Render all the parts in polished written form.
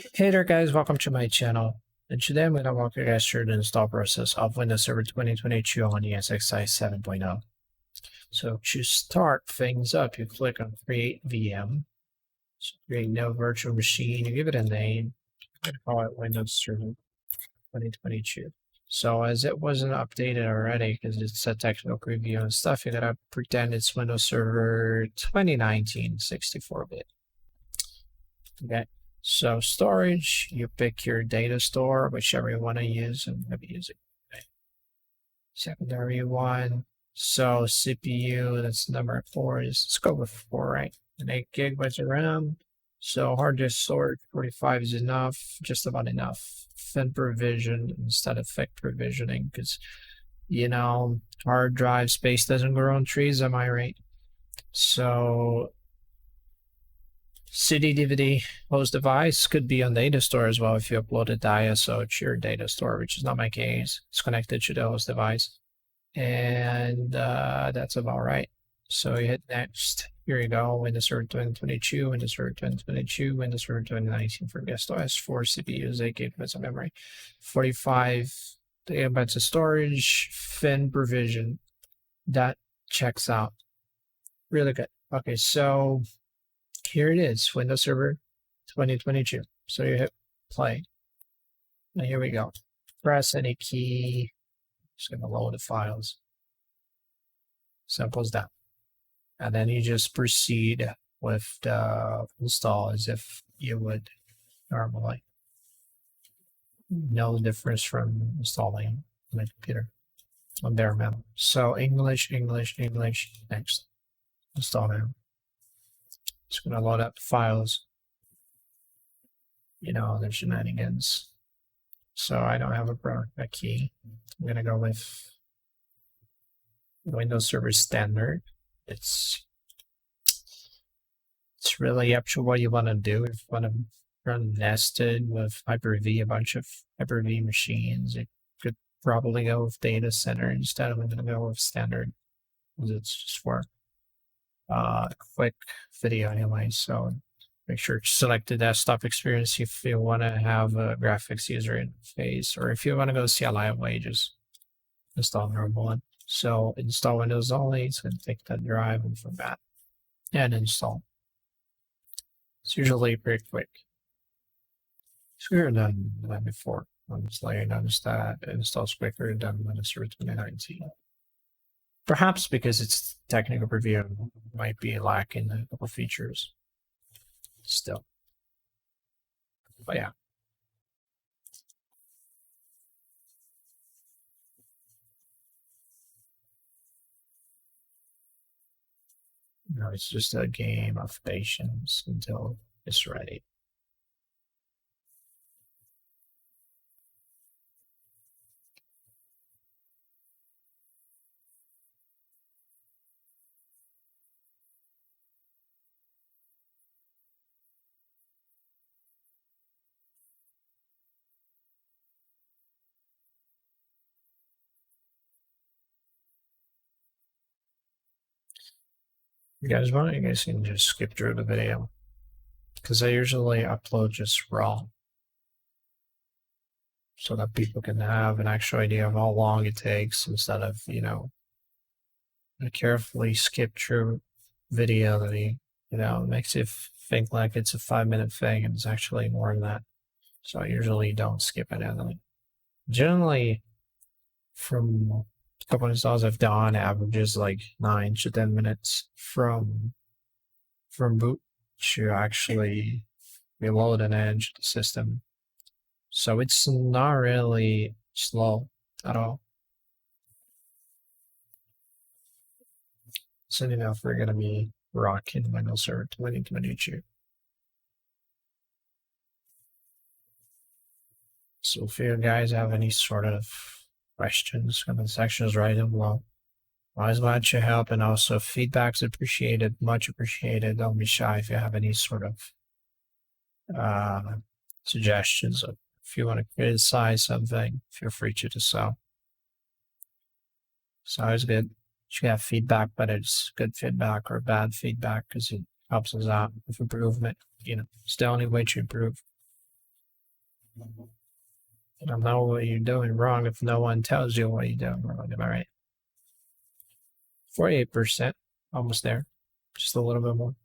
Hey there guys, welcome to my channel. And today I'm going to walk you guys through the install process of Windows Server 2022 on ESXi 7.0. So to start things up, you click on Create VM. So create no virtual machine, you give it a name. I'm going to call it Windows Server 2022. So as it wasn't updated already, because it's a technical preview and stuff, you gotta pretend it's Windows Server 2019 64-bit. Okay. So storage, you pick your data store, whichever you want to use. I'm going to be using secondary one. So CPU, that's number 4. Let's go with 4, right? And 8 gigabytes of RAM. So hard disk storage, 45 is enough, just about enough. Thin provision instead of thick provisioning, because hard drive space doesn't grow on trees, am I right? So CD DVD host device could be on data store as well if you upload a ISO to your data store, which is not my case. It's connected to the host device. And that's about right. So you hit next. Here you go. Windows Server 2022, Windows Server 2022, Windows Server 2019 for guest OS, 4 CPUs, 8 gigabytes of memory, 45 gigabytes of storage, thin provision. That checks out. Really good. Okay, so here it is, Windows Server 2022. So you hit play. And here we go. Press any key. Just going to load the files. Simple as that. And then you just proceed with the install as if you would normally. No difference from installing on my computer on bare metal. So English, English, English. Next. Install now. Just going to load up the files. The shenanigans. So I don't have a key. I'm going to go with Windows Server Standard. It's really up to what you want to do. If you want to run nested with Hyper-V, a bunch of Hyper-V machines, you could probably go with Data Center instead. I'm going to go with Standard because it's just for a quick video anyway. So make sure to select the desktop experience if you want to have a graphics user interface, or if you want to go CLI way, just install normal one. So install Windows only. It's going to take that drive and format and install. It's usually pretty quick. So we're done that before. Honestly, I noticed that it installs quicker than Windows Server 2019. Perhaps because its technical preview might be lacking a couple features still. But yeah. It's just a game of patience until it's ready. You guys want, you guys can just skip through the video because I usually upload just raw so that people can have an actual idea of how long it takes instead of, a carefully skip through video that makes it think like it's a 5-minute thing and it's actually more than that. So I usually don't skip it. And generally, from a couple of installs I've done, averages like 9 to 10 minutes from boot to actually reload and edge the system. So it's not really slow at all. Soon enough, we're going to be rocking Windows Server 2022. So if you guys have any sort of questions, comment sections, write them below. Always glad to help, and also feedback's appreciated, much appreciated. Don't be shy if you have any sort of suggestions. If you want to criticize something, feel free to do so. It's always good to have feedback, but it's good feedback or bad feedback because it helps us out with improvement. It's the only way to improve. You don't know what you're doing wrong if no one tells you what you're doing wrong. Am I right? 48%, almost there. Just a little bit more.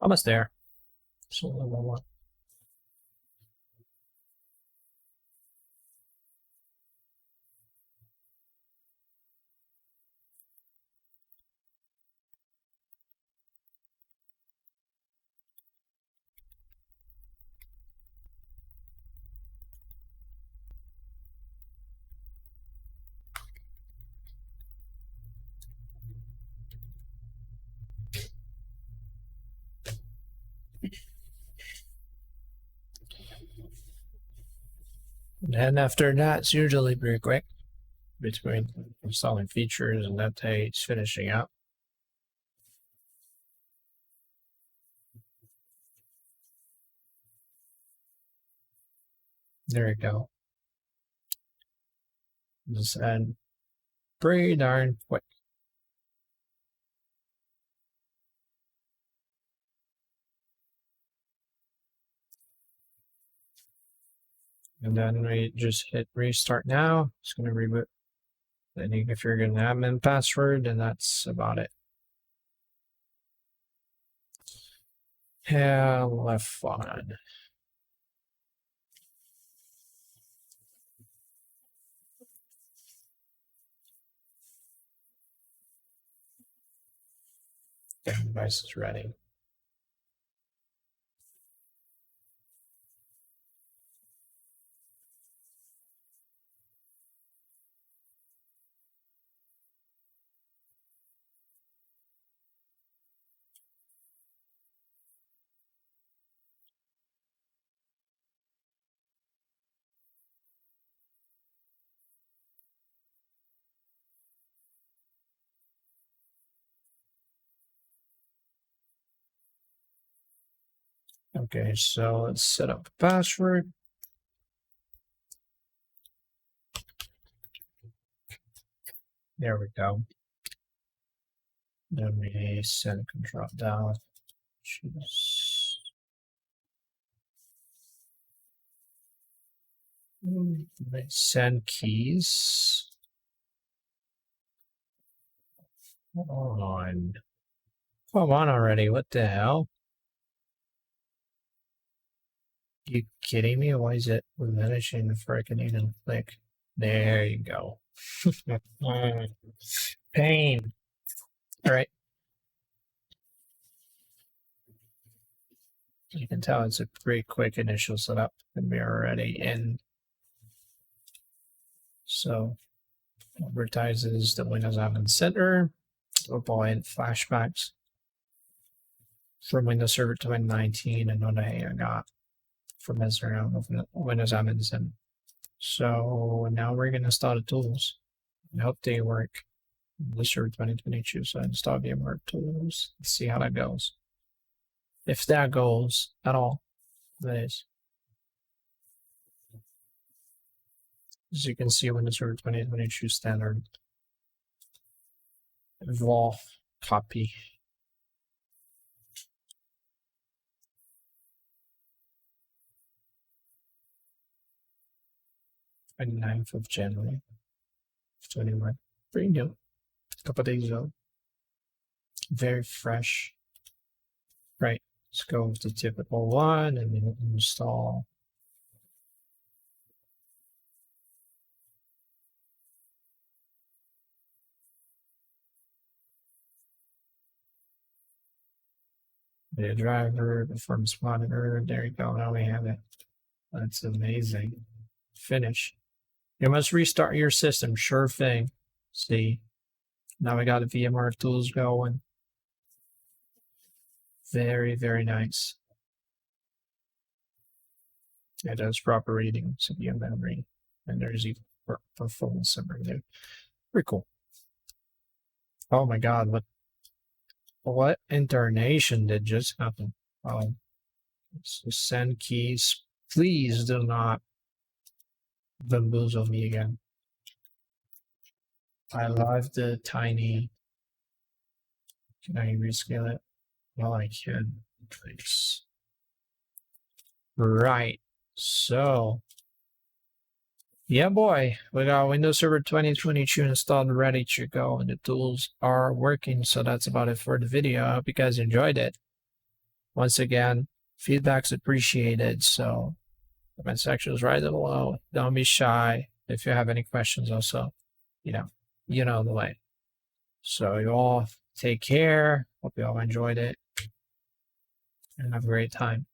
Almost there. Just a little bit more. And after that, it's usually pretty quick between installing features and updates, finishing up. There you go. Just and pretty darn quick. And then we just hit restart now. It's going to reboot. Then you can figure an admin password, and that's about it. Have fun. Okay, device is ready. Okay, so let's set up a password. There we go. Then we set a control down. Choose. Send keys. Come on. Come on already. What the hell? You kidding me? Why is it managing the freaking even click? There you go. Pain. All right. You can tell it's a pretty quick initial setup, and we're already in. So, advertises the Windows Admin Center. Avoid flashbacks from Windows Server 2019 and what I got from Israel of Windows Admin Center. So now we're going to install the tools. I hope they work. Windows Server 2022. So I install VMware tools. Let's see how that goes. If that goes at all, that is. As you can see, Windows Server 2022 standard vol copy. 29th of January 21. Pretty new. A couple days old. Very fresh. Right. Let's go with the typical one and then install. The driver, performance monitor. There you go. Now we have it. That's amazing. Finish. You must restart your system. Sure thing. See. Now we got the VMware tools going. Very, very nice. It does proper reading, CPU memory, and there's even performance summary there. Pretty cool. Oh my god, what incarnation did just happen? So send keys. Please do not bamboozle me again. I love the tiny. Can I rescale it? Well, I can. Please. Right. So, yeah, boy, we got Windows Server 2022 installed, ready to go, and the tools are working. So that's about it for the video. I hope you guys enjoyed it. Once again, feedback's appreciated. So, comment section is right below. Don't be shy. If you have any questions, also, you know the way. So you all take care. Hope you all enjoyed it and have a great time.